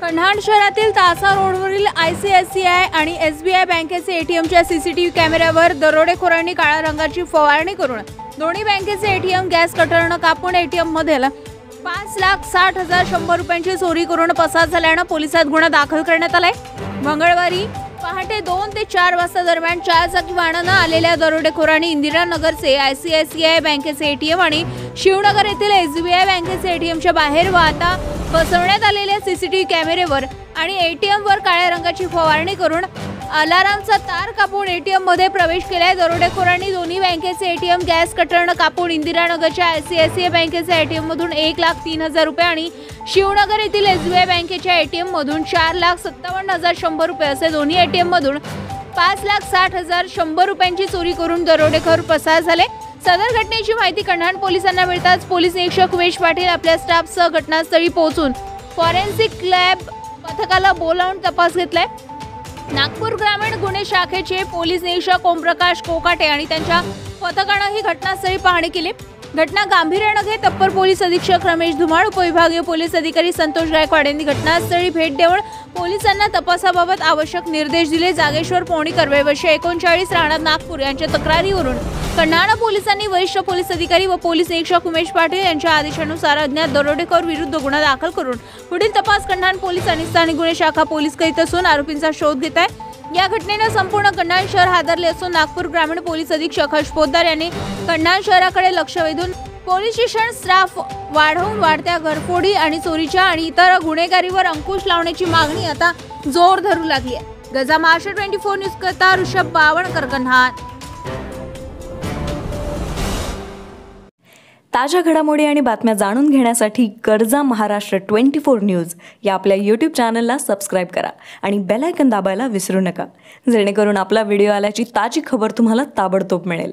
कन्हान शहरातील तासा रोडवरील आयसीआयसीआय आणि एसबीआय बँकेचे एटीएमच्या सीसीटीव्ही कॅमेऱ्यावर दरोडेखोरांनी काळ्या रंगाची फवारणी करून दोन्ही बँकेचे एटीएम गॅस कटरने कापून एटीएम मधील 5,60,100 रुपयांची चोरी करून पसार झाल्याने पोलिसात गुन्हा दाखल करण्यात आलाय। मंगळवारी पहाटे 2 ते 4 वाजता दरम्यान 4 चाकी वाहनाने आलेल्या दरोडेखोरांनी इंदिरानगरचे आयसीआयसीआय बँकेचे एटीएम आणि शिवनगर येथील एसबीआय बँकेचे एटीएमच्या बाहेर व आता बसवण्यात आलेल्या सीसीटीव्ही कॅमेऱ्यावर आणि एटीएम वर काळ्या रंगाची फवारणी करून अलार्मचा तार कापून एटीएम मध्ये प्रवेश केलाय। दरोडेखोरांनी दोन्ही बँकेचे एटीएम गॅस कटरने कापून इंदिरानगरच्या आयसीआयसीआय बँकेचे एटीएम मधून 1,03,000 रुपये आणि शिवनगर येथील एसबीआय बँकेच्या एटीएम मधून 4,57,100 रुपये असे दोन्ही एटीएम मधून 5,60,100 रुपयांची चोरी करून दरोडेखोर पसार झाले। सदर घटनेची माहिती कन्हान पोलिसांना मिळताच पोलीस निरीक्षक उमेश पाटील आपल्या स्टाफसह घटनास्थळी पोहोचून फॉरेन्सिक लॅब पथकाला बोलावून तपास घेतलाय। नागपूर ग्रामीण गुन्हे शाखेचे पोलीस निरीक्षक ओमप्रकाश कोकाटे आणि त्यांच्या पथकाने ही घटनास्थळी पाहणी केली। घटना गांभीर्याने घेत अप्पर पोलीस अधीक्षक रमेश धुमाळ, उपविभागीय पोलीस अधिकारी संतोष गायकवाड यांनी घटनास्थळी भेट देऊन पोलिसांना तपासाबाबत आवश्यक निर्देश दिले। जागेश्वर पोणीकर वय वर्ष 39 राहणार नागपूर यांच्या तक्रारीवरून कन्हान पोलिसांनी वरिष्ठ पोलीस अधिकारी व पोलीस निरीक्षक उमेश पाटील यांच्या आदेशानुसार अज्ञात दरोडेखोर विरुद्ध गुन्हा दाखल करून पुढील तपास कन्हान पोलीस आणि स्थानिक गुन्हे शाखा पोलीस करीत असून आरोपींचा शोध घेत आहे। या घटनेने संपूर्ण कन्हान शहर हादरले असून नागपूर ग्रामीण पोलीस अधीक्षक हर्ष पोद्दार यांनी कन्हान शहराकडे लक्ष वेधून पोलीस स्टेशन स्टाफ वाढवून वाढत्या घरफोडी आणि चोरीच्या आणि इतर गुन्हेगारीवर अंकुश लावण्याची मागणी आता जोर धरू लागली आहे। गजा महाराष्ट्र 24 न्यूज करता ऋषभ बावणकर, कन्हान। ताज्या घडामोडी आणि बातम्या जाणून घेण्यासाठी गरजा महाराष्ट्र 24 न्यूज या आपल्या YouTube चॅनलला सबस्क्राईब करा आणि बेल आयकॉन दाबायला विसरू नका, जेणेकरून आपला व्हिडिओ आल्याची ताजी खबर तुम्हाला ताबडतोब मिळेल।